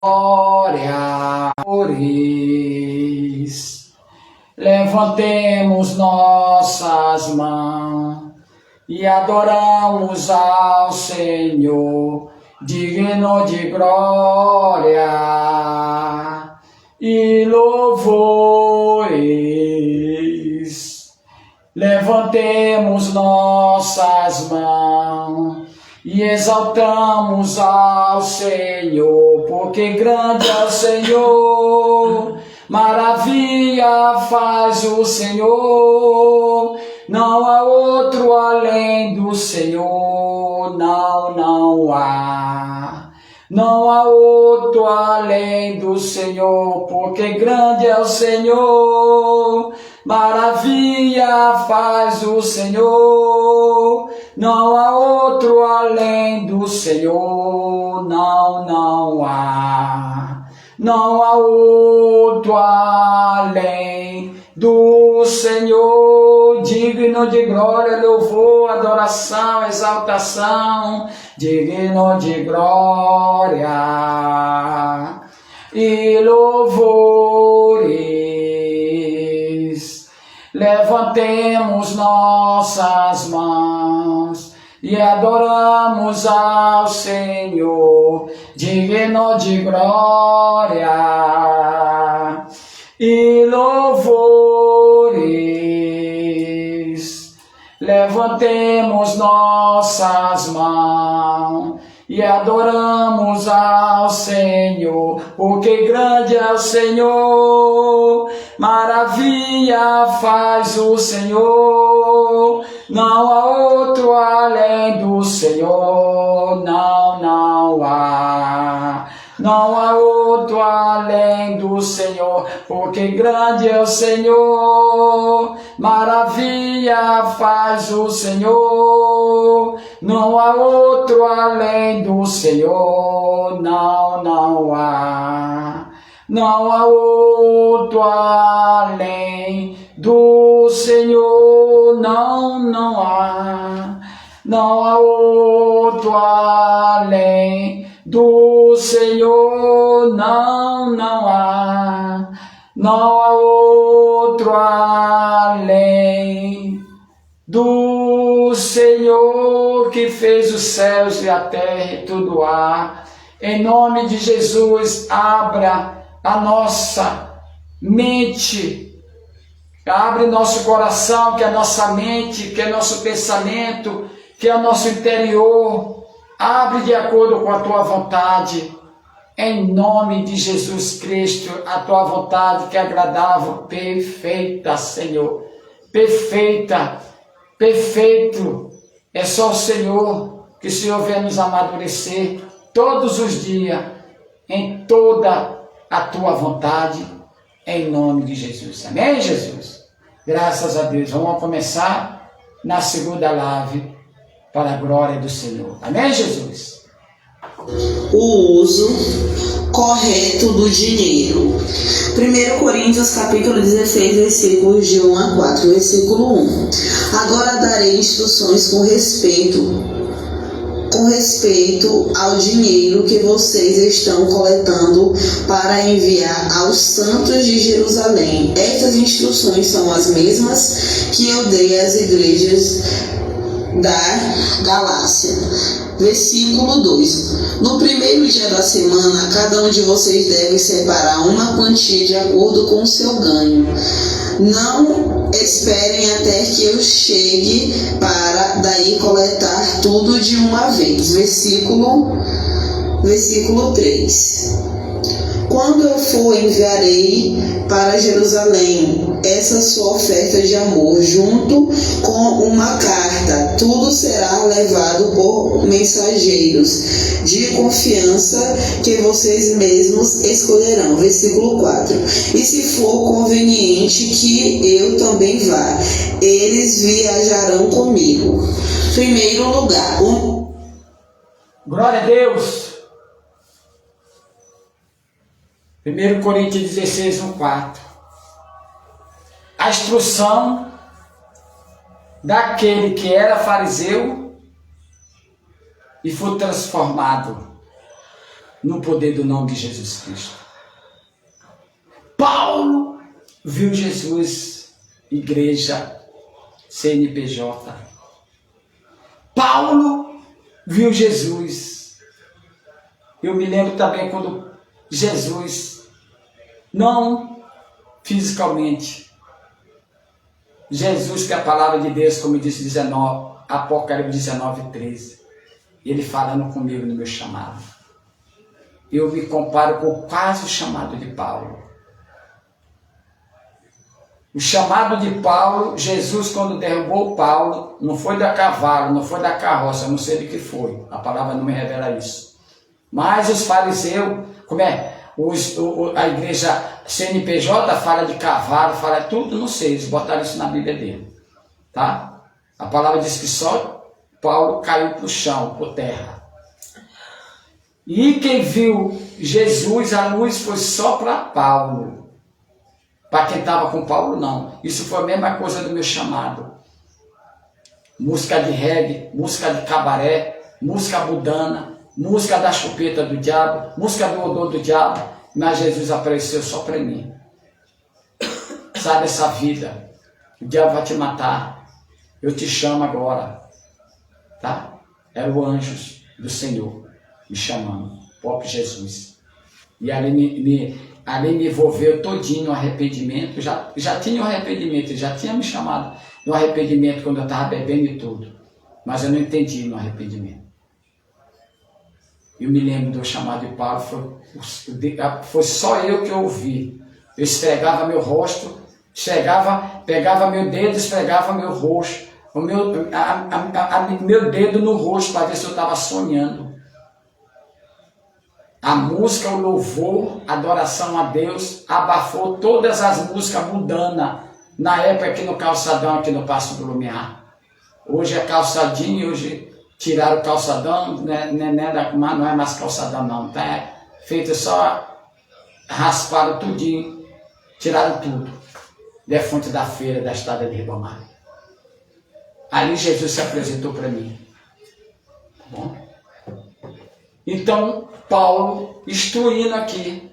glória. Levantemos nossas mãos e adoramos ao Senhor, digno de glória e louvores. Levantemos nossas mãos e exaltamos ao Senhor, porque grande é o Senhor, maravilha faz o Senhor, não há outro além do Senhor, não há. Não há outro além do Senhor, porque grande é o Senhor, maravilha faz o Senhor, não há outro além do Senhor, não há. Não há outro além do Senhor, digno de glória, louvor, adoração, exaltação, digno de glória e louvores. Levantemos nossas mãos e adoramos ao Senhor, digno de glória e louvores. Levantemos nossas mãos e adoramos ao Senhor, porque grande é o Senhor, maravilha faz o Senhor, não há outro além do Senhor, não há. Não há outro além do Senhor, porque grande é o Senhor, maravilha faz o Senhor, não há outro além do Senhor, não há. Não há outro além do Senhor, não há. Não há outro além do Senhor, não há. Não há outro além do Senhor, que fez os céus e a terra e tudo há. Em nome de Jesus, abra a nossa mente, abre nosso coração, que é a nossa mente, que é nosso pensamento, que é o nosso interior, abre de acordo com a tua vontade, em nome de Jesus Cristo, a tua vontade que é agradável, perfeita, Senhor, perfeita, perfeito, é só o Senhor, que o Senhor venha nos amadurecer todos os dias, em toda a tua vontade, em nome de Jesus, amém, Jesus? Graças a Deus, vamos começar na segunda live, para a glória do Senhor. Amém, Jesus? O uso correto do dinheiro. 1 Coríntios capítulo 16, versículos de 1 a 4, versículo 1. Agora darei instruções com respeito ao dinheiro que vocês estão coletando para enviar aos santos de Jerusalém. Estas instruções são as mesmas que eu dei às igrejas da Galácia. Versículo 2. No primeiro dia da semana, cada um de vocês deve separar uma quantia de acordo com o seu ganho. Não esperem até que eu chegue para daí coletar tudo de uma vez. Versículo 3. Quando eu for, enviarei para Jerusalém essa sua oferta de amor, junto com uma carta. Tudo será levado por mensageiros de confiança que vocês mesmos escolherão. Versículo 4. E se for conveniente que eu também vá, eles viajarão comigo. Primeiro lugar. Glória a Deus. 1 Coríntios 16, 1, 4. A instrução daquele que era fariseu e foi transformado no poder do nome de Jesus Cristo. Paulo viu Jesus, igreja, CNPJ. Paulo viu Jesus. Eu me lembro também quando Jesus, não fisicamente, Jesus, que é a palavra de Deus, como disse 19, Apocalipse 19:13, ele falando comigo no meu chamado. Eu me comparo com quase o chamado de Paulo. O chamado de Paulo, Jesus, quando derrubou Paulo, não foi da cavalo, não foi da carroça, não sei de que foi. A palavra não me revela isso. Mas os fariseus, como é? A igreja CNPJ fala de cavalo, fala tudo, não sei, eles botaram isso na Bíblia dele. Tá? A palavra diz que só Paulo caiu para o chão, por terra. E quem viu Jesus, a luz foi só para Paulo. Para quem estava com Paulo, não. Isso foi a mesma coisa do meu chamado. Música de reggae, música de cabaré, música budana, música da chupeta do diabo, música do odor do diabo. Mas Jesus apareceu só para mim. Sai dessa vida. O diabo vai te matar. Eu te chamo agora. Tá? Era o anjo do Senhor me chamando. O próprio Jesus. E ali me envolveu todinho no arrependimento. Já tinha um arrependimento. Já tinha me chamado no arrependimento quando eu estava bebendo e tudo. Mas eu não entendi no arrependimento. Eu me lembro do chamado de Paulo, foi só eu que ouvi. Eu esfregava meu rosto, pegava meu dedo, esfregava meu rosto, meu dedo no rosto para ver se eu estava sonhando. A música, o louvor, a adoração a Deus, abafou todas as músicas mudanas, na época aqui no calçadão, aqui no Passo do Lumiar. Hoje é calçadinho, hoje tiraram o calçadão, não é mais calçadão não, tá? Feito só, rasparam tudinho, tiraram tudo. Da fonte da feira, da estrada de Ribamar. Ali Jesus se apresentou para mim. Tá bom? Então, Paulo instruindo aqui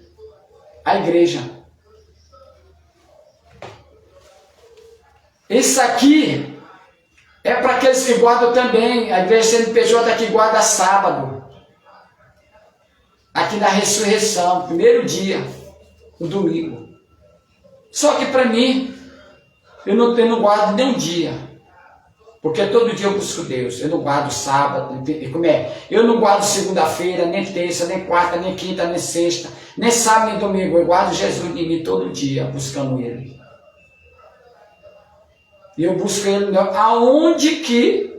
a igreja. Isso aqui é para aqueles que guardam também. A igreja CNPJ aqui guarda sábado. Aqui na ressurreição, primeiro dia, o domingo. Só que para mim, eu não guardo nem um dia. Porque todo dia eu busco Deus. Eu não guardo sábado. Como é? Eu não guardo segunda-feira, nem terça, nem quarta, nem quinta, nem sexta, nem sábado, nem domingo. Eu guardo Jesus em mim todo dia, buscando Ele. E eu busco Ele aonde que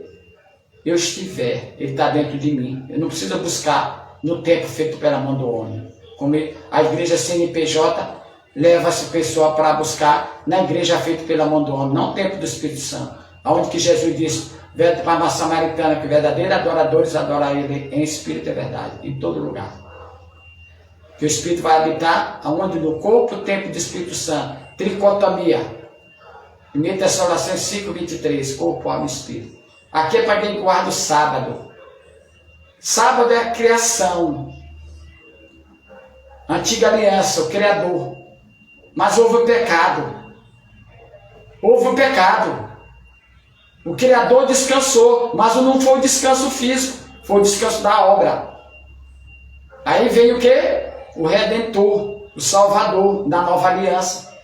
eu estiver. Ele está dentro de mim. Eu não preciso buscar no tempo feito pela mão do homem. Como a igreja CNPJ leva essa pessoa para buscar na igreja feita pela mão do homem, não no tempo do Espírito Santo. Aonde que Jesus disse para uma samaritana que verdadeiros adoradores adoram Ele em espírito e verdade, em todo lugar. Que o Espírito vai habitar aonde no corpo, o tempo do Espírito Santo. Tricotomia. 1 Tessalonicenses 5:23, corpo, alma e espírito. Aqui é para quem guarda o sábado. Sábado é a criação. Antiga aliança, o Criador. Mas houve o pecado. Houve o pecado. O Criador descansou, mas não foi o descanso físico, foi o descanso da obra. Aí vem o quê? O Redentor, o Salvador da nova aliança.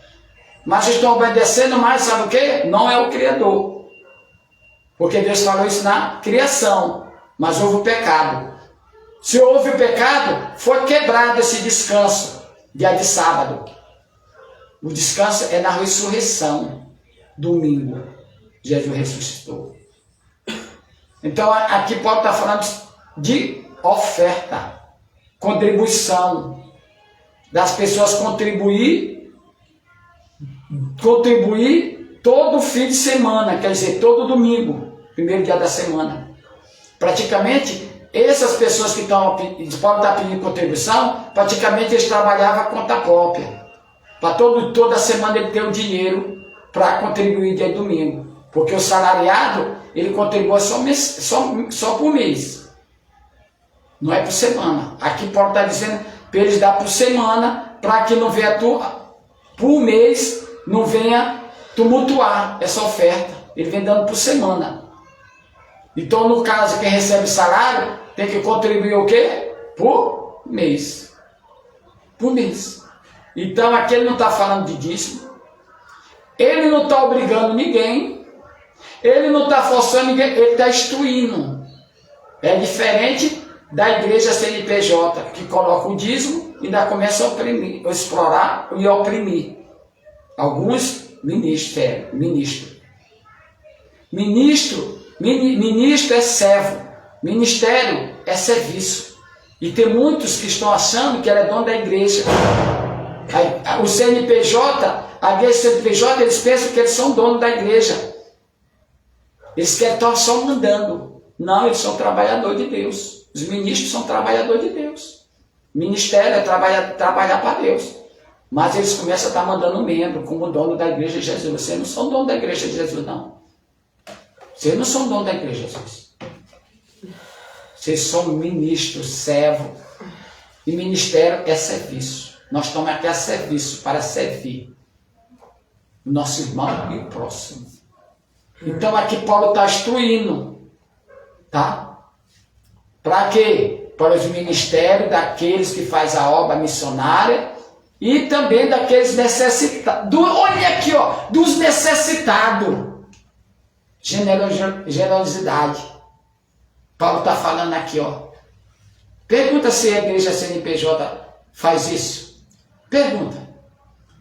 Mas estão obedecendo mais, sabe o quê? Não é o Criador. Porque Deus falou isso na criação, mas houve o pecado. Se houve o pecado, foi quebrado esse descanso, dia de sábado. O descanso é na ressurreição, domingo. Jesus ressuscitou. Então aqui Paulo está falando de oferta, contribuição, das pessoas contribuir todo fim de semana, quer dizer, todo domingo, primeiro dia da semana. Praticamente, essas pessoas que Paulo está pedindo contribuição, praticamente eles trabalhavam a conta própria. Para toda semana ele ter o dinheiro para contribuir dia de domingo. Porque o salariado, ele contribui só por mês. Não é por semana. Aqui Paulo está dizendo para eles dar por semana, para que não venha por mês, não venha tumultuar essa oferta. Ele vem dando por semana. Então, no caso, quem recebe salário tem que contribuir o quê? Por mês. Por mês. Então, aqui ele não está falando de dízimo. Ele não está obrigando ninguém. Ele não está forçando ninguém. Ele está instruindo. É diferente da igreja CNPJ, que coloca o dízimo e ainda começa a oprimir, a explorar e a oprimir. Alguns ministros. Ministro é servo. Ministério é serviço. E tem muitos que estão achando que ele é dono da igreja. O CNPJ, a igreja CNPJ, eles pensam que eles são dono da igreja. Eles querem estar só mandando. Não, eles são trabalhadores de Deus. Os ministros são trabalhadores de Deus. Ministério é trabalhar para Deus. Mas eles começam a estar mandando membro como dono da igreja de Jesus. Vocês não são dono da igreja de Jesus, não. Vocês não são dono da igreja de Jesus. Vocês são ministros, servo. E ministério é serviço. Nós estamos aqui a serviço, para servir o nosso irmão e o próximo. Então aqui Paulo está instruindo. Tá? Para quê? Para os ministérios daqueles que fazem a obra missionária e também daqueles necessitados. Olha aqui, ó, dos necessitados. Generosidade. Paulo está falando aqui, ó. Pergunta se a igreja CNPJ faz isso. Pergunta.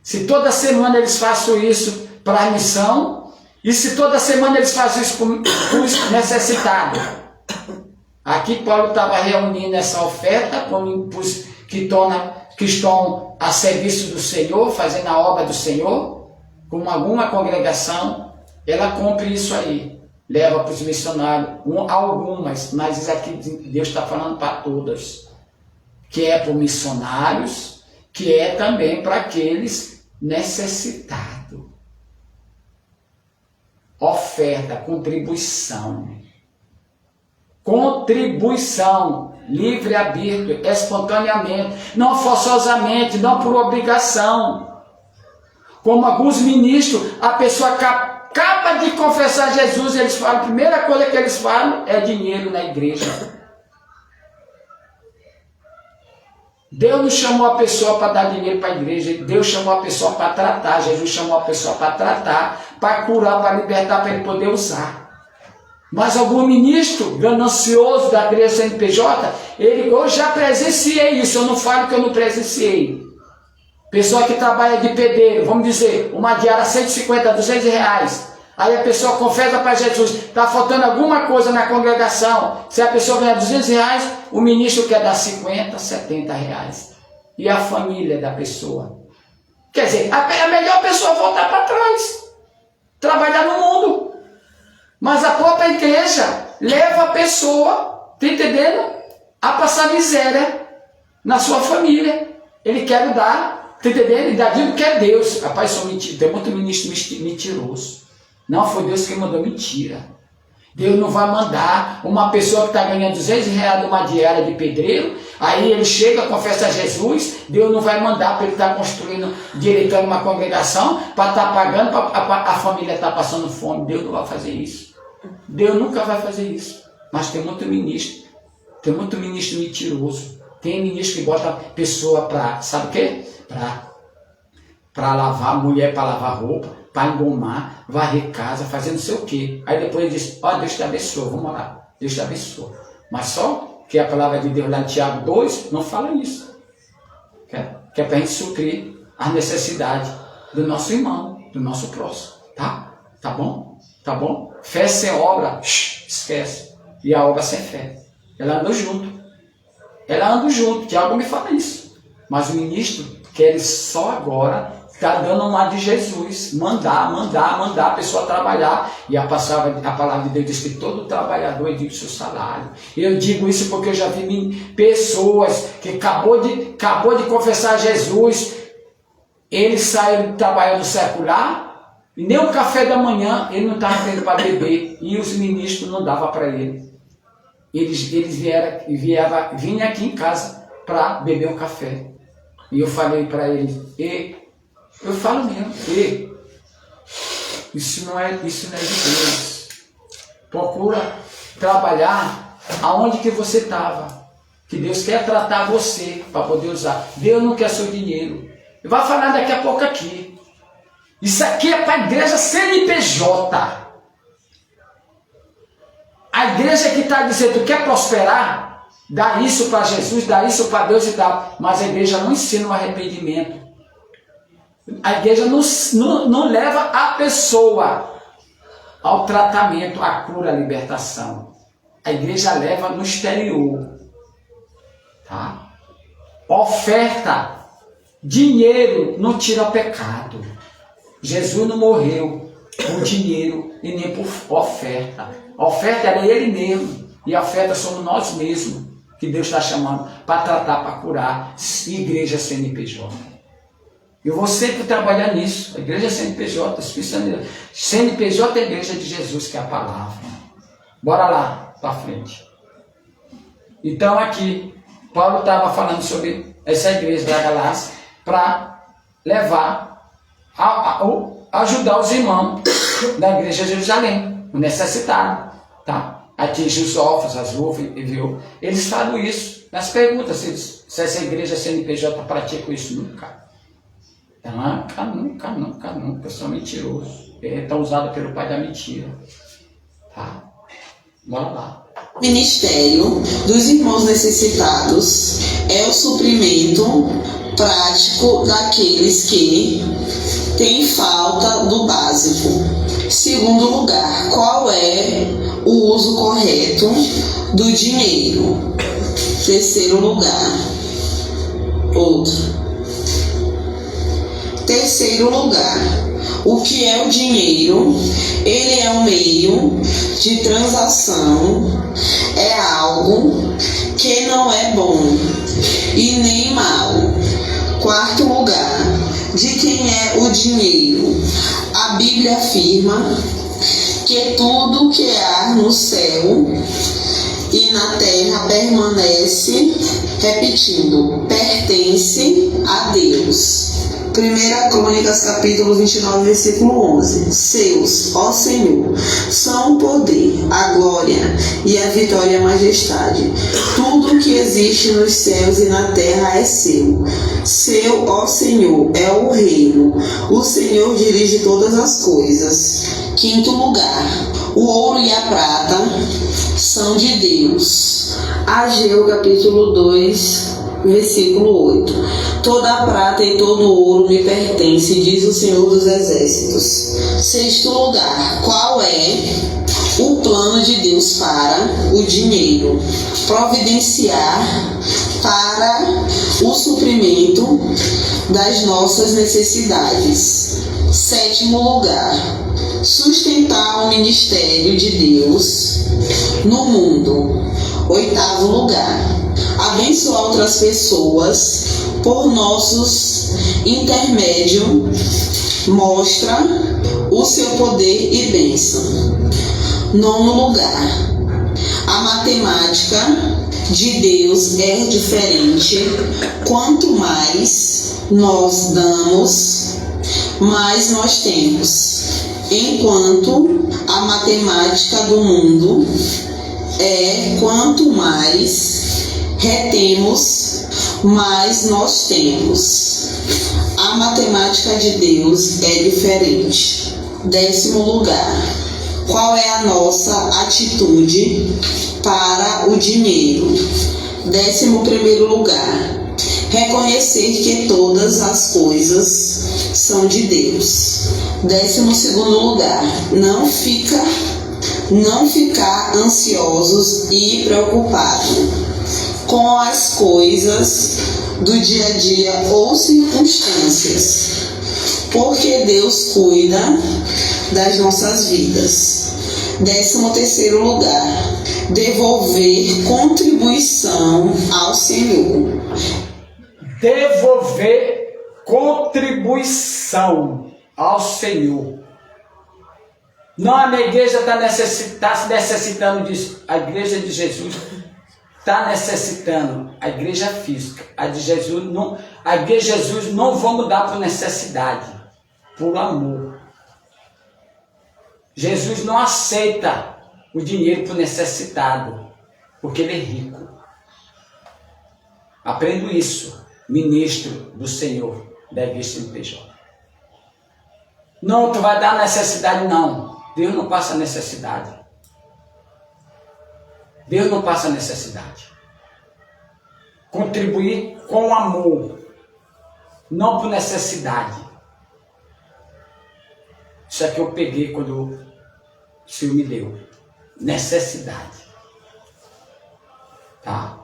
Se toda semana eles fazem isso para a missão e se toda semana eles fazem isso com os necessitados. Aqui Paulo estava reunindo essa oferta com os que estão a serviço do Senhor, fazendo a obra do Senhor, com alguma congregação, ela cumpre isso aí, leva para os missionários, algumas, mas aqui Deus está falando para todas, que é para os missionários, que é também para aqueles necessitados. Oferta, contribuição. Contribuição, livre-arbítrio, espontaneamente, não forçosamente, não por obrigação. Como alguns ministros, a pessoa acaba de confessar Jesus, eles falam, a primeira coisa que eles falam é dinheiro na igreja. Deus não chamou a pessoa para dar dinheiro para a igreja, Deus chamou a pessoa para tratar, Jesus chamou a pessoa para tratar, para curar, para libertar, para ele poder usar. Mas algum ministro ganancioso da igreja CNPJ, eu já presenciei isso, eu não falo que eu não presenciei. Pessoa que trabalha de pedreiro, vamos dizer, uma diária 150, 200 reais. Aí a pessoa confessa para Jesus, está faltando alguma coisa na congregação. Se a pessoa ganhar 200 reais, o ministro quer dar 50, 70 reais. E a família da pessoa? Quer dizer, é melhor a pessoa voltar para trás, trabalhar no mundo. Mas a própria igreja leva a pessoa, tá entendendo? A passar miséria na sua família. Ele quer dar, tá entendendo? Ele dá aquilo que é Deus. Rapaz, tem muito ministro mentiroso. Não foi Deus que mandou mentira. Deus não vai mandar uma pessoa que está ganhando 200 reais numa diária de pedreiro, aí ele chega, confessa a Jesus, Deus não vai mandar para ele estar construindo, direitando uma congregação, para estar pagando, para a família estar passando fome. Deus não vai fazer isso. Deus nunca vai fazer isso. Mas tem muito ministro mentiroso. Tem ministro que bota pessoa para, sabe o quê? Para lavar, mulher para lavar roupa, para engomar, varrer casa, fazer não sei o quê. Aí depois ele diz, ó, Deus te abençoa, vamos lá, Deus te abençoa. Mas só que a palavra de Deus lá em Tiago 2 não fala isso. Que é para a gente suprir as necessidades do nosso irmão, do nosso próximo. Tá? Tá bom? Tá bom? Fé sem obra, esquece. E a obra sem fé. Ela anda junto. Tiago me fala isso. Mas o ministro quer só agora, está dando uma de Jesus. Mandar a pessoa trabalhar. E a palavra de Deus diz que todo trabalhador é digno do seu salário. Eu digo isso porque eu já vi pessoas que acabou de confessar Jesus. Eles saíram trabalhando secular. E nem o café da manhã ele não estava tendo para beber. E os ministros não davam para ele. eles vinham aqui em casa para beber um café. E eu falei para eles, eu falo mesmo, isso não é de Deus. Procura trabalhar aonde que você estava. Que Deus quer tratar você para poder usar. Deus não quer seu dinheiro. Vai falar daqui a pouco aqui. Isso aqui é para a igreja CNPJ. A igreja que está dizendo que quer prosperar, dá isso para Jesus, dá isso para Deus e tal. Mas a igreja não ensina o arrependimento. A igreja não leva a pessoa ao tratamento, à cura, à libertação. A igreja leva no exterior. Tá? Oferta, dinheiro não tira pecado. Jesus não morreu por dinheiro e nem por oferta. A oferta era ele mesmo. E a oferta somos nós mesmos que Deus está chamando para tratar, para curar. Igreja CNPJ. Eu vou sempre trabalhar nisso. A igreja CNPJ, CNPJ é a igreja de Jesus, que é a palavra. Bora lá, para frente. Então aqui, Paulo estava falando sobre essa igreja da Galácia para levar, ajudar os irmãos da igreja de Jerusalém, o necessitado, tá? Atingir os órfãos, as viúvas. Eles falam isso nas perguntas, se essa igreja CNPJ pratica isso. Nunca, são mentirosos. Estão usados pelo pai da mentira. Tá? Bora lá. O ministério dos irmãos necessitados é o suprimento prático daqueles que têm falta do básico. Segundo lugar, qual é o uso correto do dinheiro? Terceiro lugar, Terceiro lugar, o que é o dinheiro? Ele é um meio de transação, é algo que não é bom e nem mal. Quarto lugar, de quem é o dinheiro? A Bíblia afirma que tudo que há no céu e na terra permanece, repetindo, pertence a Deus. 1 Crônicas, capítulo 29, versículo 11. Seus, ó Senhor, são o poder, a glória e a vitória e a majestade. Tudo que existe nos céus e na terra é seu. Seu, ó Senhor, é o reino. O Senhor dirige todas as coisas. Quinto lugar, o ouro e a prata são de Deus. Ageu, capítulo 2, versículo 8. Toda a prata e todo o ouro me pertence, diz o Senhor dos Exércitos. Sexto lugar, qual é o plano de Deus para o dinheiro? Providenciar para o suprimento das nossas necessidades. Sétimo lugar, sustentar o ministério de Deus no mundo. Oitavo lugar, abençoar outras pessoas por nossos intermédios, mostra o seu poder e bênção. Nono lugar, a matemática de Deus é diferente. Quanto mais nós damos, mais nós temos. Enquanto a matemática do mundo é quanto mais retemos, mais nós temos. A matemática de Deus é diferente. Décimo lugar, qual é a nossa atitude para o dinheiro? 11º lugar, reconhecer que todas as coisas são de Deus. 12º lugar, não ficar ansiosos e preocupados com as coisas do dia a dia ou circunstâncias, porque Deus cuida das nossas vidas. 13º lugar, devolver contribuição ao Senhor. Devolver contribuição ao Senhor. Não, a minha igreja está necessitando disso. A igreja de Jesus está necessitando. A igreja física. A de Jesus não. A igreja de Jesus não vai mudar por necessidade, por amor. Jesus não aceita o dinheiro por necessitado, porque ele é rico. Aprendo isso, ministro do Senhor da igreja CNPJ. Não, tu vai dar necessidade, não. Deus não passa necessidade. Deus não passa necessidade. Contribuir com amor, não por necessidade. Isso aqui eu peguei quando o Senhor me deu. Necessidade. Tá?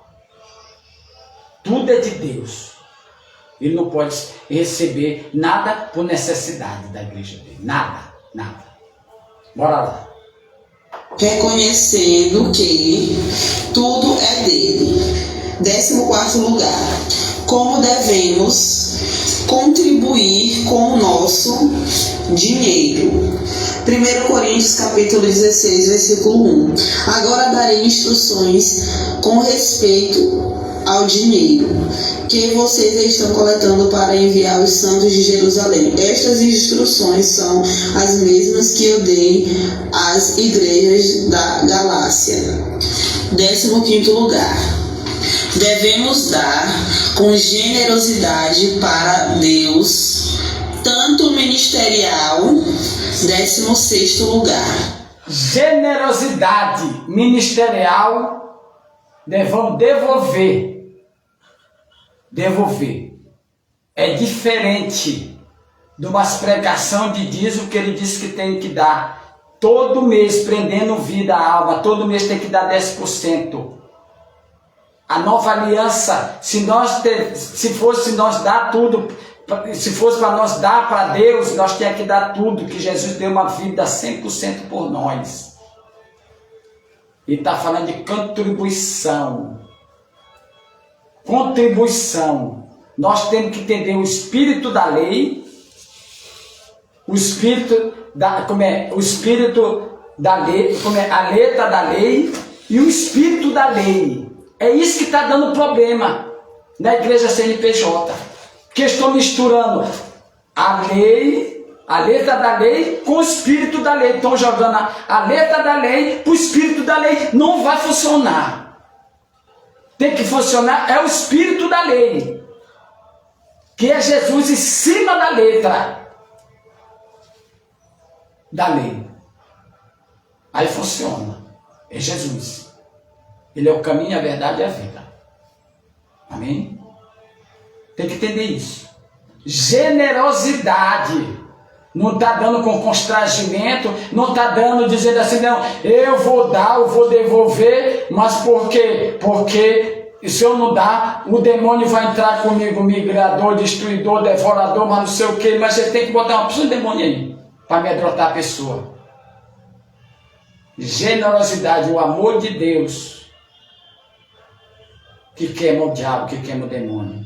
Tudo é de Deus. Ele não pode receber nada por necessidade da igreja dele. Nada, nada. Bora lá. Reconhecendo que tudo é dele. 14º lugar. Como devemos contribuir com o nosso dinheiro. 1 Coríntios capítulo 16, versículo 1. Agora darei instruções com respeito ao dinheiro que vocês estão coletando para enviar aos santos de Jerusalém. Estas instruções são as mesmas que eu dei às igrejas da Galácia. 15º lugar. Devemos dar com generosidade para Deus, tanto ministerial. 16º lugar. Generosidade ministerial, vamos devolver. É diferente de uma pregação de dízimo que ele disse que tem que dar todo mês, prendendo vida à alma, todo mês tem que dar 10%. A nova aliança, se fosse nós dar tudo, se fosse para nós dar para Deus, nós tínhamos que dar tudo, que Jesus deu uma vida 100% por nós. Ele está falando de contribuição. Contribuição. Nós temos que entender o espírito da lei, o espírito da lei, a letra da lei e o espírito da lei. É isso que está dando problema na igreja CNPJ. Que estou misturando a lei, a letra da lei com o espírito da lei. Estão jogando a letra da lei para o espírito da lei. Não vai funcionar. Tem que funcionar é o espírito da lei, que é Jesus em cima da letra da lei. Aí funciona. É Jesus. Ele é o caminho, a verdade e a vida. Amém? Tem que entender isso. Generosidade. Não está dando com constrangimento, não está dando dizendo assim, não, eu vou dar, eu vou devolver, mas por quê? Porque se eu não dar, o demônio vai entrar comigo, migrador, destruidor, devorador, mas não sei o quê, mas você tem que botar uma pessoa de demônio aí, para amedrontar a pessoa. Generosidade, o amor de Deus, que queima o diabo, que queima o demônio.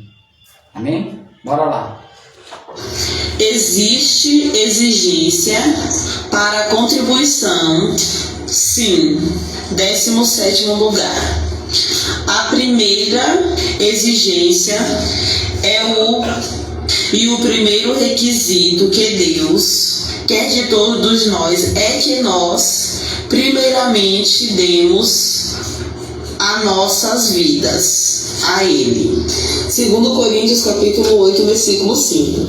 Amém? Bora lá. Existe exigência para contribuição, sim. 17º lugar. A primeira exigência é o primeiro requisito que Deus quer de todos nós é que nós primeiramente demos as nossas vidas a Ele. 2 Coríntios capítulo 8, versículo 5.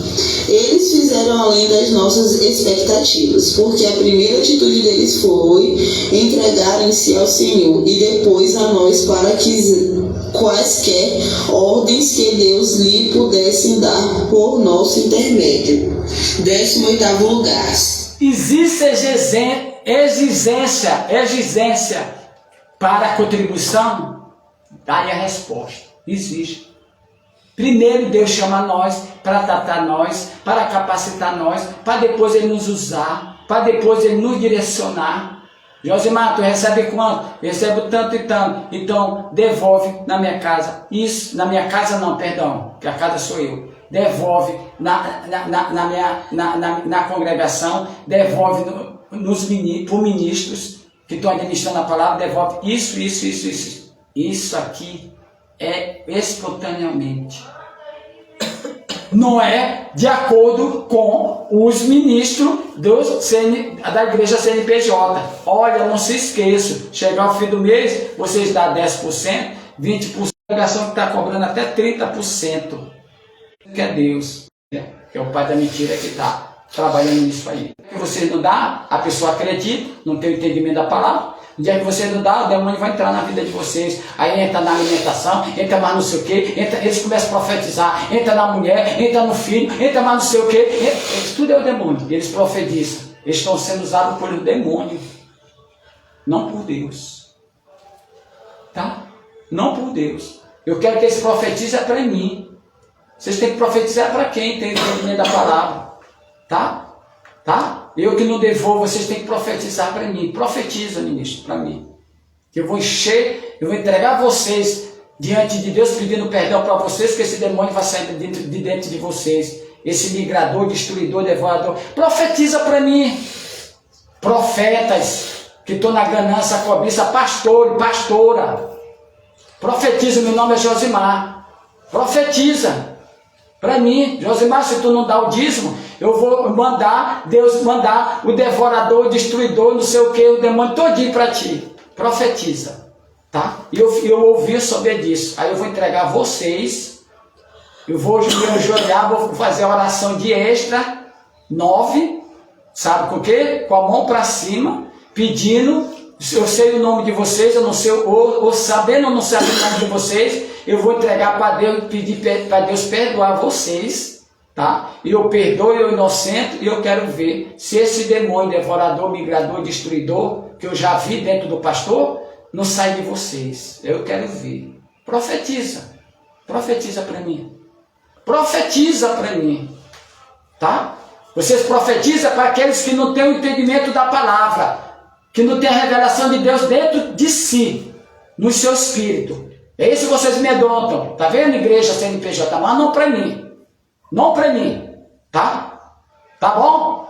Eles fizeram além das nossas expectativas, porque a primeira atitude deles foi entregarem-se ao Senhor e depois a nós para que quaisquer ordens que Deus lhe pudessem dar por nosso intermédio. 18º lugar. Existe exigência para a contribuição? Daí a resposta. Existe. Primeiro Deus chama nós para tratar nós, para capacitar nós, para depois Ele nos usar, para depois Ele nos direcionar. Josimar, tu recebe quanto? Recebo tanto e tanto. Então devolve na minha casa. Isso, na minha casa não, perdão, que a casa sou eu. devolve na congregação, devolve para os ministros que estão administrando a palavra, devolve isso. Isso aqui é espontaneamente. Não é de acordo com os ministros da igreja CNPJ. Olha, não se esqueça, chegar ao fim do mês, vocês dão 10%, 20%, a congregação que está cobrando até 30%. Que é Deus, né? Que é o pai da mentira que está trabalhando nisso aí. Se você não dá, a pessoa acredita, não tem o entendimento da palavra. No dia que você não dá, o demônio vai entrar na vida de vocês. Aí entra na alimentação, entra mais não sei o que, eles começam a profetizar, entra na mulher, entra no filho, entra mais não sei o que. Isso tudo é o demônio. Eles profetizam. Eles estão sendo usados por um demônio, não por Deus. Tá? Não por Deus. Eu quero que eles profetizem para mim. Vocês têm que profetizar para quem tem entendimento da palavra. Tá? Tá? Eu que não devolvo, vocês têm que profetizar para mim. Profetiza, ministro, para mim. Que eu vou encher, eu vou entregar vocês diante de Deus, pedindo perdão para vocês, que esse demônio vai sair de dentro de vocês. Esse migrador, destruidor, devorador. Profetiza para mim. Profetas que estão na ganância, cobiça, pastor e pastora. Profetiza, meu nome é Josimar. Profetiza para mim. Josimar, se tu não dá o dízimo, eu vou mandar, Deus mandar o devorador, o destruidor, não sei o que, o demônio todinho para ti. Profetiza, tá? E eu ouvi sobre disso. Aí eu vou entregar vocês, eu vou me ajoelhar, vou fazer a oração de extra, 9, sabe com o quê? Com a mão para cima, pedindo, eu sei o nome de vocês, eu não sei, ou sabendo ou não sabendo o nome de vocês, eu vou entregar para Deus, pedir para Deus perdoar vocês. Tá? E eu perdoo o inocente e eu quero ver se esse demônio, devorador, migrador, destruidor, que eu já vi dentro do pastor, não sai de vocês. Eu quero ver. Profetiza. Profetiza para mim. Profetiza para mim. Tá? Vocês profetizam para aqueles que não têm o entendimento da palavra, que não têm a revelação de Deus dentro de si, no seu espírito. É isso que vocês me amedrontam. Tá vendo, igreja CNPJ? Mas não para mim. Não para mim, tá? Tá bom?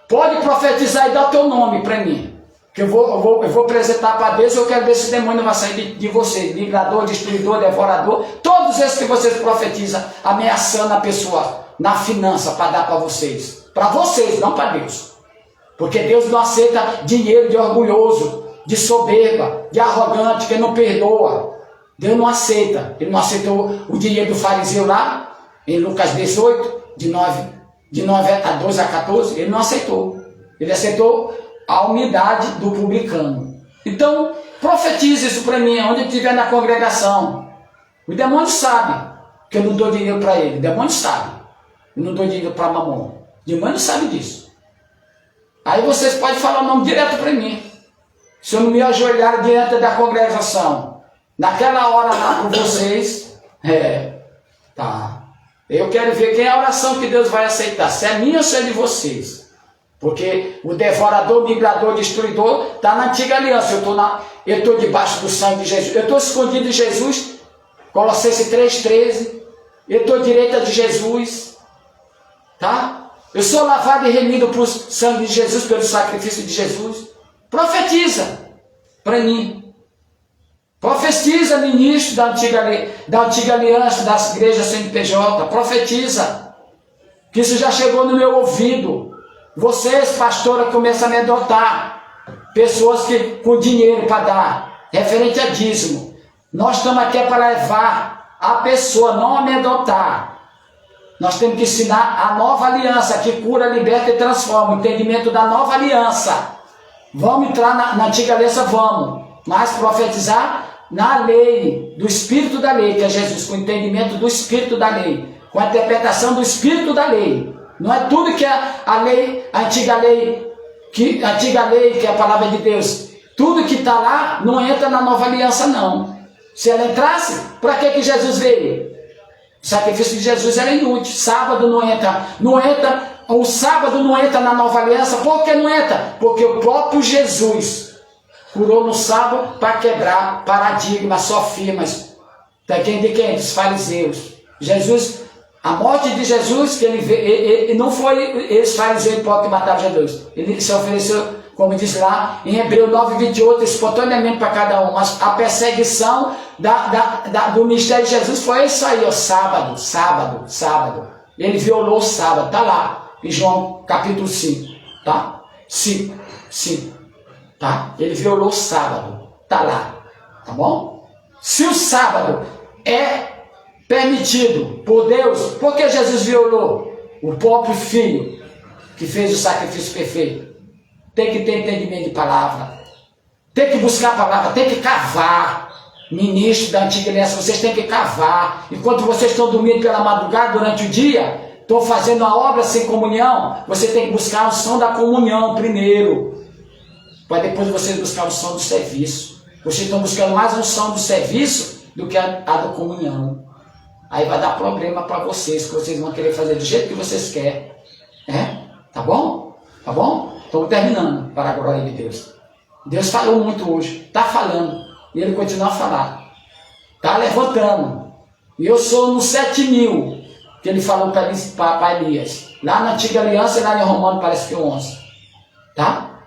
Pode profetizar e dar o teu nome para mim. Que eu vou apresentar para Deus e eu quero ver se o demônio vai sair de vocês. Migrador, destruidor, devorador. Todos esses que vocês profetizam, ameaçando a pessoa na finança para dar para vocês. Para vocês, não para Deus. Porque Deus não aceita dinheiro de orgulhoso, de soberba, de arrogante, que não perdoa. Deus não aceita. Ele não aceitou o dinheiro do fariseu lá, em Lucas 18, de 9 a 12 a 14, ele não aceitou. Ele aceitou a humildade do publicano. Então, profetize isso para mim, onde eu estiver na congregação. O demônio sabe que eu não dou dinheiro para ele. O demônio sabe. Eu não dou dinheiro para mamão. O demônio sabe disso. Aí vocês podem falar o nome direto para mim. Se eu não me ajoelhar diante da congregação, naquela hora lá com vocês, tá. Eu quero ver quem é a oração que Deus vai aceitar, se é minha ou se é de vocês. Porque o devorador, migrador, destruidor está na antiga aliança. Eu estou debaixo do sangue de Jesus. Eu estou escondido em Jesus. Colossenses 3,13. Eu estou à direita de Jesus. Tá? Eu sou lavado e remido por sangue de Jesus, pelo sacrifício de Jesus. Profetiza para mim. Profetiza, ministro da antiga aliança, das igrejas CNPJ. Profetiza. Que isso já chegou no meu ouvido. Vocês, pastora, começam a me adotar. Pessoas que com dinheiro para dar. Referente a dízimo. Nós estamos aqui para levar a pessoa, não a me adotar. Nós temos que ensinar a nova aliança que cura, liberta e transforma. O entendimento da nova aliança. Vamos entrar na antiga aliança? Vamos. Mas profetizar na lei, do espírito da lei, que é Jesus, com o entendimento do espírito da lei, com a interpretação do espírito da lei. Não é tudo que a lei, a antiga lei, que é a palavra de Deus, tudo que está lá não entra na nova aliança, não. Se ela entrasse, para que Jesus veio? O sacrifício de Jesus era inútil. Sábado não entra, o sábado não entra na nova aliança. Por que não entra? Porque o próprio Jesus curou no sábado para quebrar paradigmas, sofismas. De quem? Dos fariseus. Jesus A morte de Jesus, que ele não foi esse fariseu hipócrita que mataram Jesus. Ele se ofereceu, como diz lá em Hebreus 9:28, espontaneamente para cada um. Mas a perseguição do ministério de Jesus foi isso aí, ó, sábado. Ele violou o sábado, tá lá, em João capítulo 5, tá? 5, tá? Ele violou o sábado, tá lá, tá bom? Se o sábado é permitido por Deus, por que Jesus violou? O próprio Filho, que fez o sacrifício perfeito. Tem que ter entendimento de palavra, tem que buscar a palavra, tem que cavar. Ministro da antiga aliança, vocês têm que cavar. Enquanto vocês estão dormindo pela madrugada durante o dia, estão fazendo a obra sem comunhão, você tem que buscar o som da comunhão primeiro, para depois vocês buscar o som do serviço. Vocês estão buscando mais um som do serviço do que a da comunhão. Aí vai dar problema para vocês, que vocês vão querer fazer do jeito que vocês querem. Tá bom? Tá bom? Estamos terminando, para a glória de Deus. Deus falou muito hoje, está falando, e Ele continua a falar. Está levantando. E eu sou no 7.000, que Ele falou para Elias. Lá na antiga aliança, lá em Romano, parece que 11. Tá?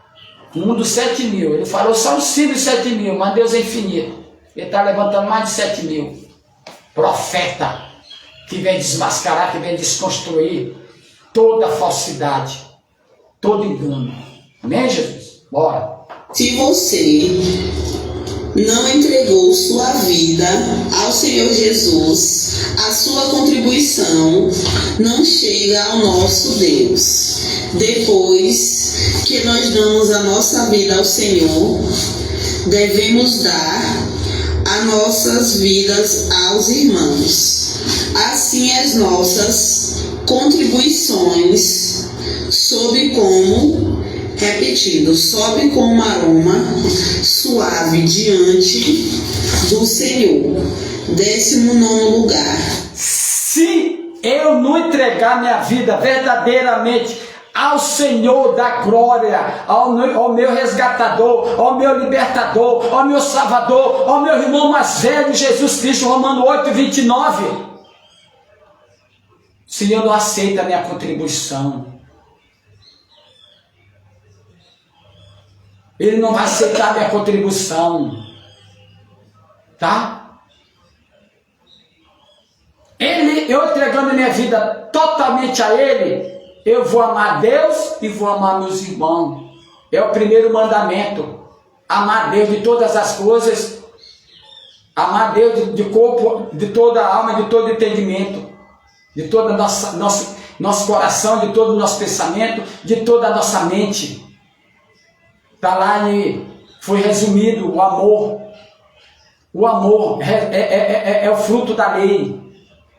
Um dos 7.000. Ele falou só os filhos de 7.000, mas Deus é infinito. Ele está levantando mais de 7.000. Profeta que vem desmascarar, que vem desconstruir toda falsidade, todo engano. Amém, Jesus? Bora. Se você não entregou sua vida ao Senhor Jesus, a sua contribuição não chega ao nosso Deus. Depois que nós damos a nossa vida ao Senhor, devemos dar as nossas vidas aos irmãos. Assim as nossas contribuições sobe como um aroma suave diante do Senhor. 19º lugar. Se eu não entregar minha vida verdadeiramente ao Senhor da glória, ao meu resgatador, ao meu libertador, ao meu salvador, ao meu irmão mais velho, Jesus Cristo, Romanos 8:29. O Senhor não aceita a minha contribuição. Ele não vai aceitar a minha contribuição. Tá? Eu entregando minha vida totalmente a Ele, eu vou amar Deus e vou amar meus irmãos. É o primeiro mandamento. Amar Deus de todas as coisas. Amar Deus de corpo, de toda a alma, de todo entendimento. De todo nosso coração, de todo o nosso pensamento, de toda a nossa mente. Está lá e foi resumido o amor. O amor é o fruto da lei,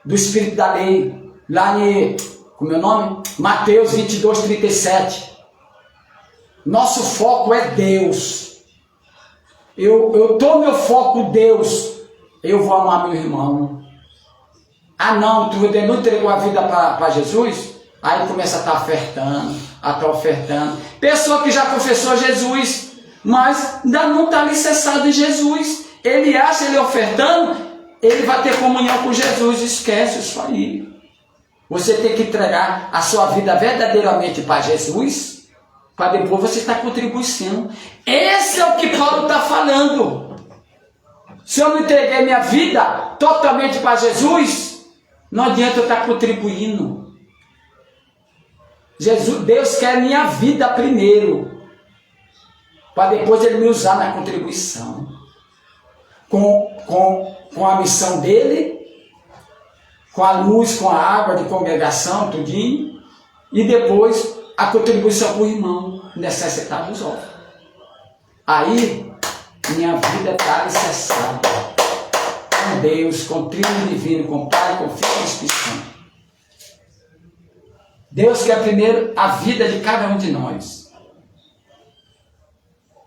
do espírito da lei. Lá em, como é o nome? Mateus 22:37. Nosso foco é Deus. Eu dou meu foco Deus. Eu vou amar meu irmão. Ah não, tu não entregou a vida para Jesus? Aí começa a estar ofertando. Pessoa que já confessou Jesus, mas ainda não está alicerçado em Jesus. Ele acha, ele ofertando, ele vai ter comunhão com Jesus. Esquece isso aí. Você tem que entregar a sua vida verdadeiramente para Jesus, para depois você estar contribuindo. Esse é o que Paulo está falando. Se eu não entreguei minha vida totalmente para Jesus, não adianta eu estar contribuindo. Deus quer minha vida primeiro, para depois Ele me usar na contribuição. Com a missão dele, com a luz, com a água de congregação, tudinho, e depois a contribuição para o irmão necessitado dos outros. Aí, minha vida está alicerçada com Deus, com o Trino Divino, com o Pai, com o Filho e com o Espírito Santo. Deus quer primeiro a vida de cada um de nós.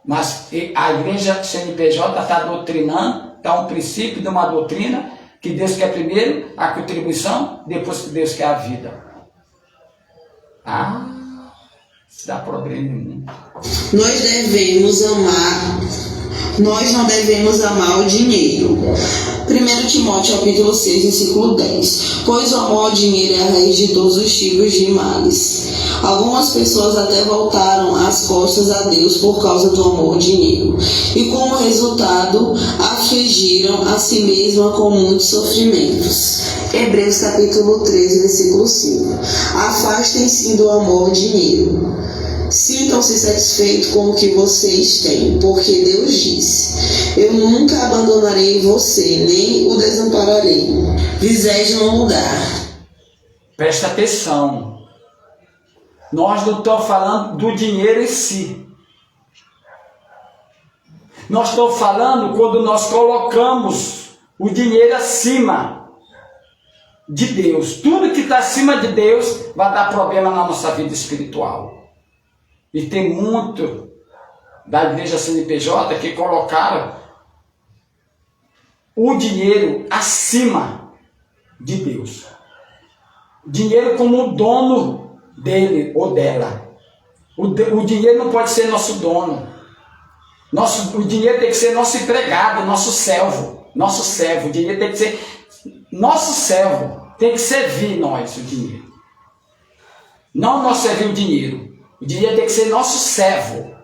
Mas a igreja CNPJ está doutrinando, está um princípio de uma doutrina, que Deus quer primeiro a contribuição, depois que Deus quer a vida. Isso dá problema em mim. Nós devemos amar Nós não devemos amar o dinheiro. 1 Timóteo capítulo 6, versículo 10. Pois o amor ao dinheiro é a raiz de todos os tipos de males. Algumas pessoas até voltaram as costas a Deus por causa do amor ao dinheiro. E como resultado, afligiram a si mesma com muitos sofrimentos. Hebreus capítulo 13, versículo 5. Afastem-se do amor ao dinheiro. Sintam-se satisfeitos com o que vocês têm, porque Deus disse: eu nunca abandonarei você, nem o desampararei. Deseje um lugar. Presta atenção. Nós não estamos falando do dinheiro em si. Nós estamos falando quando nós colocamos o dinheiro acima de Deus. Tudo que está acima de Deus vai dar problema na nossa vida espiritual. E tem muito da igreja CNPJ que colocaram o dinheiro acima de Deus. Dinheiro como o dono dele ou dela. O dinheiro não pode ser nosso dono. O dinheiro tem que ser nosso empregado, nosso servo. O dinheiro tem que ser nosso servo. Tem que servir nós, o dinheiro. Não nós servir o dinheiro. O dinheiro tem que ser nosso servo.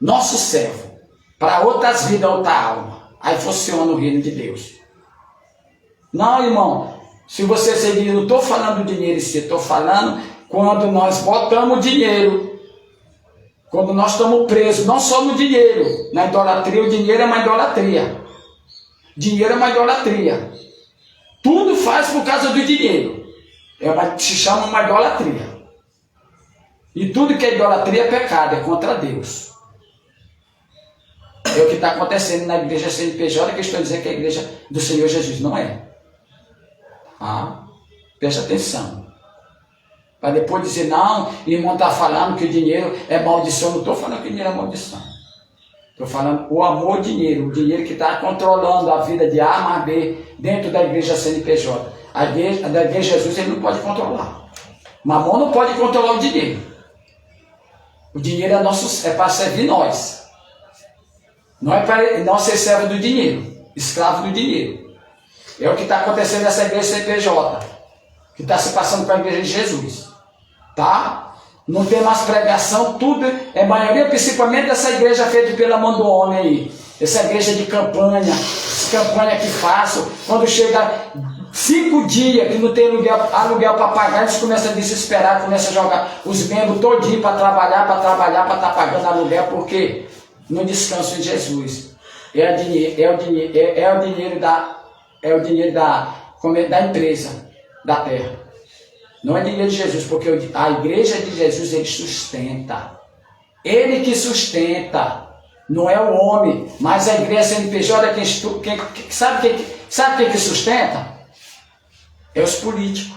Nosso servo. Para outras vidas, outra alma. Aí funciona o reino de Deus. Não, irmão. Se você seguir, não estou falando do dinheiro em si. Estou falando quando nós botamos o dinheiro. Quando nós estamos presos. Não só no dinheiro. Na idolatria, o dinheiro é uma idolatria. Dinheiro é uma idolatria. Tudo faz por causa do dinheiro. Se chama uma idolatria. E tudo que é idolatria é pecado, é contra Deus. É o que está acontecendo na igreja CNPJ, que estou dizendo que é a igreja do Senhor Jesus. Não é. Presta atenção. Para depois dizer, não, irmão está falando que o dinheiro é maldição. Não estou falando que o dinheiro é maldição. Estou falando o amor ao dinheiro. O dinheiro que está controlando a vida de A mais B dentro da igreja CNPJ. A da igreja Jesus ele não pode controlar. Mamon não pode controlar o dinheiro. O dinheiro é para servir nós. Não é para nós ser servo do dinheiro, escravo do dinheiro. É o que está acontecendo nessa igreja CNPJ, que está se passando com a igreja de Jesus. Tá? Não tem mais pregação, tudo é maioria, principalmente dessa igreja feita pela mão do homem aí. Essa igreja de campanha, que faço, quando chega 5 dias que não tem aluguel para pagar, eles começam a desesperar, começam a jogar os membros todinho para trabalhar, para estar pagando aluguel, porque não descansam em Jesus. É o dinheiro da empresa, da terra. Não é dinheiro de Jesus, porque a igreja de Jesus ele sustenta. Ele que sustenta, não é o homem, mas a igreja CNPJ é sabe quem que sustenta? É os políticos.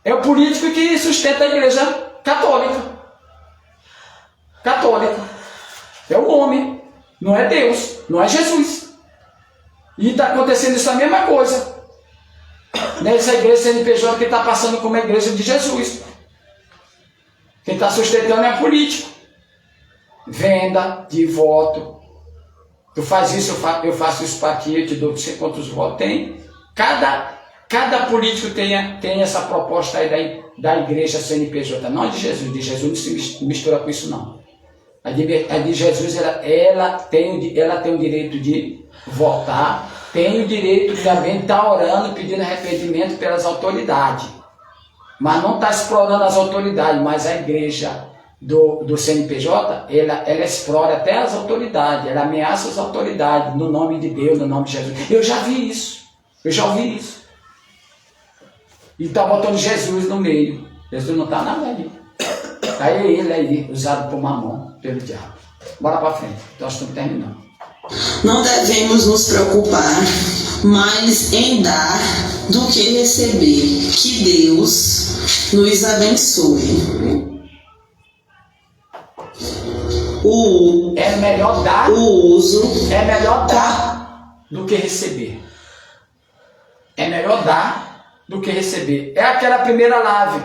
É o político que sustenta a igreja católica. É o homem, não é Deus, não é Jesus. E está acontecendo isso a mesma coisa. Nessa igreja CNPJ que está passando como a igreja de Jesus. Quem está sustentando é político. Venda de voto. Tu faz isso, eu faço isso para aqui, eu te dou não sei quantos votos. Tem. Cada político tem essa proposta aí da igreja CNPJ. Não de Jesus. De Jesus não se mistura com isso não. A de Jesus ela tem o direito de votar. Tem o direito também de estar orando, pedindo arrependimento pelas autoridades. Mas não está explorando as autoridades, mas a igreja do CNPJ, ela explora até as autoridades, ela ameaça as autoridades, no nome de Deus, no nome de Jesus. Eu já vi isso, eu já ouvi isso. E está botando Jesus no meio. Jesus não está nada ali. Aí ele aí, usado por Mamon, pelo diabo. Bora para frente, nós estamos terminando. Não devemos nos preocupar mais em dar do que receber. Que Deus nos abençoe. É melhor dar do que receber. É melhor dar do que receber. É aquela primeira live.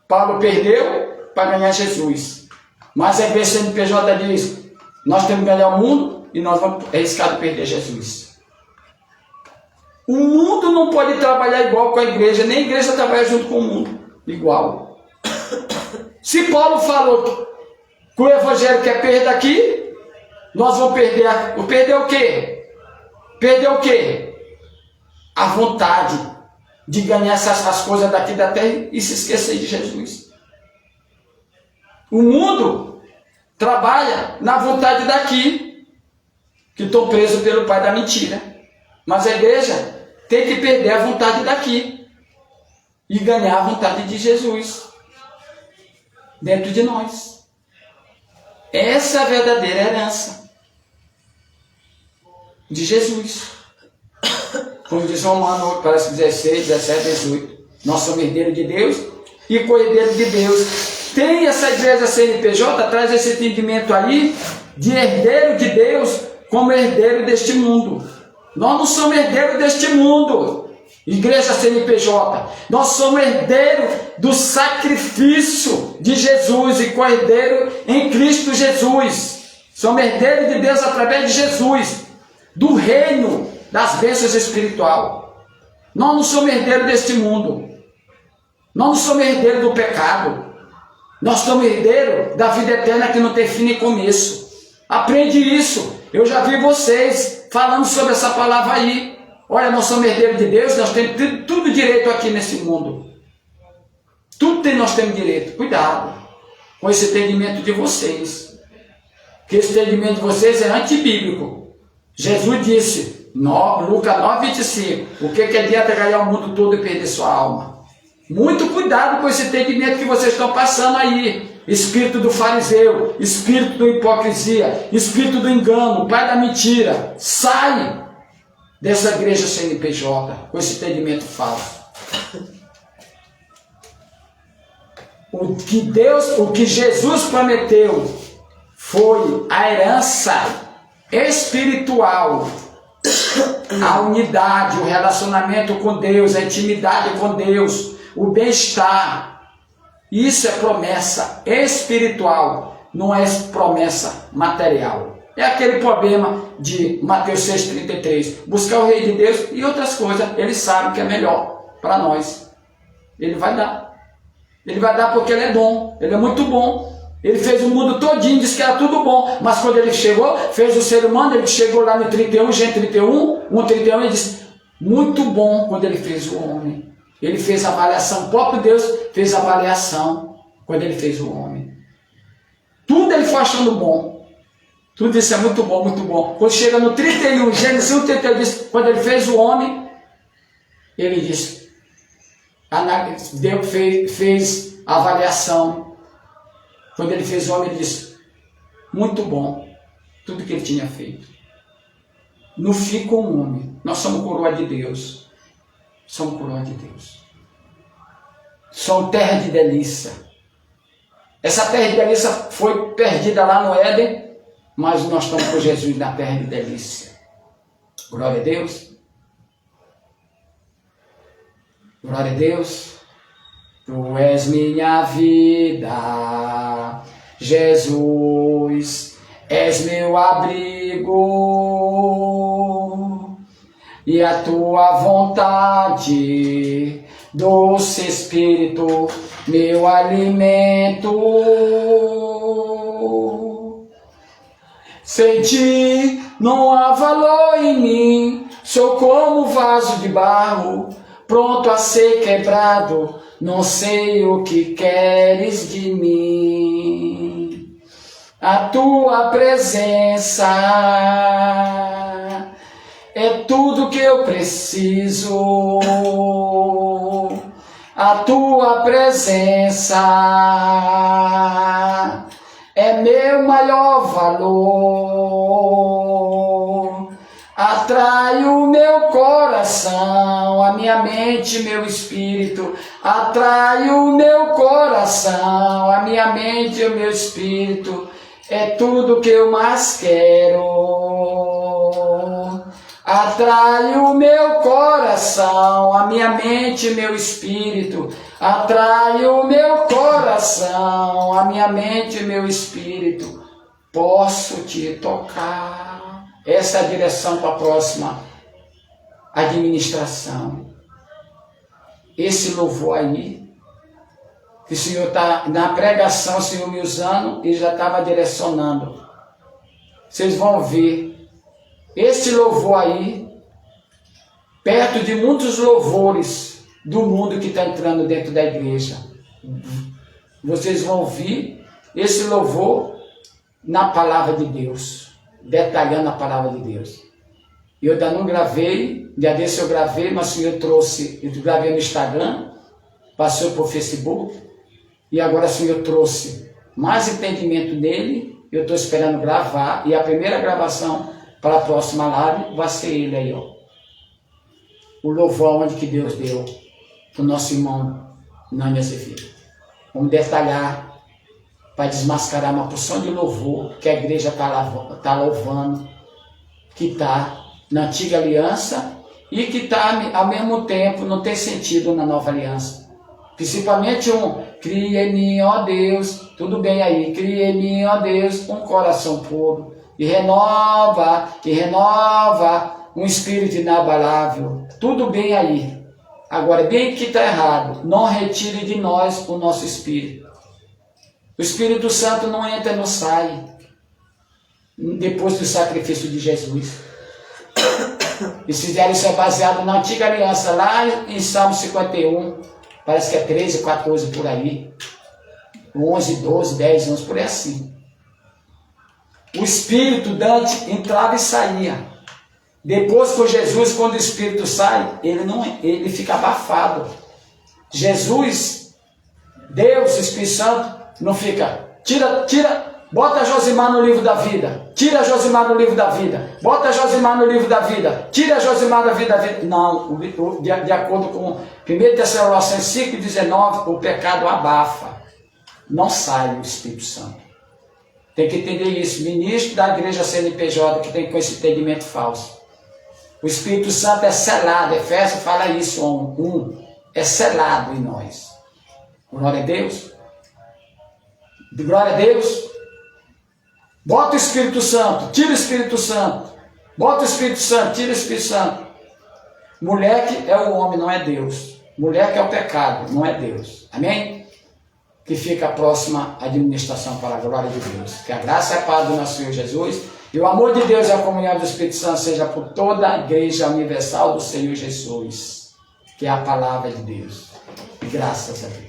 Paulo perdeu para ganhar Jesus. Mas a igreja CNPJ diz: Nós temos que ganhar o mundo e nós vamos arriscar de perder Jesus. O mundo não pode trabalhar igual com a igreja, nem a igreja trabalha junto com o mundo, igual. Se Paulo falou que o evangelho quer perder aqui, nós vamos perder. Perder o quê? Perder o quê? A vontade de ganhar as coisas daqui da terra e se esquecer de Jesus. O mundo trabalha na vontade daqui, que estou preso pelo pai da mentira. Mas a igreja tem que perder a vontade daqui e ganhar a vontade de Jesus dentro de nós. Essa é a verdadeira herança de Jesus. Como diz Romanos, parece 16, 17, 18. Nós somos herdeiros de Deus e co-herdeiros de Deus. Tem essa igreja CNPJ, traz esse entendimento aí de herdeiro de Deus como herdeiro deste mundo. Nós não somos herdeiros deste mundo, igreja CNPJ. Nós somos herdeiros do sacrifício de Jesus e co-herdeiro em Cristo Jesus. Somos herdeiros de Deus através de Jesus, do reino das bênçãos espirituais. Nós não somos herdeiros deste mundo. Nós não somos herdeiros do pecado. Nós somos herdeiros da vida eterna que não tem fim nem começo. Aprende isso. Eu já vi vocês falando sobre essa palavra aí. Olha, nós somos herdeiros de Deus, nós temos tudo direito aqui nesse mundo. Nós temos direito. Cuidado com esse entendimento de vocês. Porque esse entendimento de vocês é antibíblico. Jesus disse, Lucas 9, 25, o que adianta ganhar o mundo todo e perder sua alma? Muito cuidado com esse entendimento que vocês estão passando aí. Espírito do fariseu, espírito da hipocrisia, espírito do engano, pai da mentira. Sai dessa igreja CNPJ com esse entendimento falso. O que Jesus prometeu foi a herança espiritual, a unidade, o relacionamento com Deus, a intimidade com Deus, o bem-estar. Isso é promessa espiritual, não é promessa material. É aquele problema de Mateus 6,33. Buscar o Rei de Deus e outras coisas. Ele sabe que é melhor para nós. Ele vai dar. Ele vai dar porque ele é bom. Ele é muito bom. Ele fez o mundo todinho, disse que era tudo bom. Mas quando ele chegou, fez o ser humano, ele chegou lá no 31, Gênesis 31, 1,31, ele disse, muito bom quando ele fez o homem. Ele fez a avaliação, o próprio Deus fez a avaliação quando ele fez o homem. Tudo ele foi achando bom. Tudo isso é muito bom, muito bom. Quando chega no 31, Gênesis 1,31, diz, quando ele fez o homem, ele disse, Deus fez a avaliação. Quando ele fez o homem, ele disse, muito bom, tudo que ele tinha feito. No fim, com o homem, nós somos coroa de Deus. Somos coroa de Deus. Somos terra de delícia. Essa terra de delícia foi perdida lá no Éden, mas nós estamos com Jesus na terra de delícia. Glória a Deus. Glória a Deus. Tu és minha vida, Jesus, és meu abrigo. E a tua vontade, doce Espírito, meu alimento. Sem ti não há valor em mim, sou como vaso de barro, pronto a ser quebrado, não sei o que queres de mim. A tua presença é tudo que eu preciso. A tua presença é meu maior valor. Atrai o meu coração, a minha mente, meu espírito. Atrai o meu coração, a minha mente e o meu espírito. É tudo que eu mais quero. Atrai o meu coração, a minha mente e meu espírito. Atrai o meu coração, a minha mente e meu espírito. posso te tocar. Essa é a direção para a próxima administração. Esse louvor aí, que o Senhor está, na pregação, o Senhor me usando e já estava direcionando. Vocês vão ver, esse louvor aí, perto de muitos louvores do mundo que está entrando dentro da igreja. Vocês vão ouvir esse louvor na palavra de Deus, detalhando a palavra de Deus. Eu ainda não gravei, dia desse eu gravei, mas o Senhor trouxe, eu gravei no Instagram, passou por Facebook, e agora o Senhor trouxe mais entendimento nele, eu estou esperando gravar, e a primeira gravação para a próxima live vai ser ele aí, ó. O louvor onde que Deus deu para o nosso irmão Nani Azevedo. Vamos detalhar para desmascarar uma porção de louvor que a igreja está louvando, que está na antiga aliança e que está ao mesmo tempo não tem sentido na nova aliança. Principalmente cria em mim, ó Deus, tudo bem aí, cria em mim, ó Deus, um coração puro e renova um espírito inabalável, tudo bem aí. Agora, bem que está errado, não retire de nós o nosso espírito. O Espírito Santo não entra, não sai, depois do sacrifício de Jesus. Eles fizeram isso baseado na antiga aliança, lá em Salmo 51, parece que é 13, 14 por aí, 11, 12, 10, 11, por aí assim. O Espírito Dante entrava e saía. Depois com Jesus, quando o Espírito sai, ele fica abafado. Jesus, Deus, Espírito Santo, não fica, bota Josimar no livro da vida, tira Josimar no livro da vida, bota Josimar no livro da vida, tira Josimar da vida. Não, de acordo com 1 Tessalonicenses 5,19, o pecado abafa, não sai o Espírito Santo. Tem que entender isso, ministro da igreja CNPJ que tem com esse entendimento falso. O Espírito Santo é selado, Efésios fala isso, 1, é selado em nós. Glória a Deus. Glória a Deus. Bota o Espírito Santo, tira o Espírito Santo. Bota o Espírito Santo, tira o Espírito Santo. Moleque é o homem, não é Deus. Moleque é o pecado, não é Deus. Amém? Que fica a próxima administração para a glória de Deus. Que a graça e a paz do nosso Senhor Jesus e o amor de Deus e a comunhão do Espírito Santo seja por toda a igreja universal do Senhor Jesus. Que é a palavra de Deus. E graças a Deus.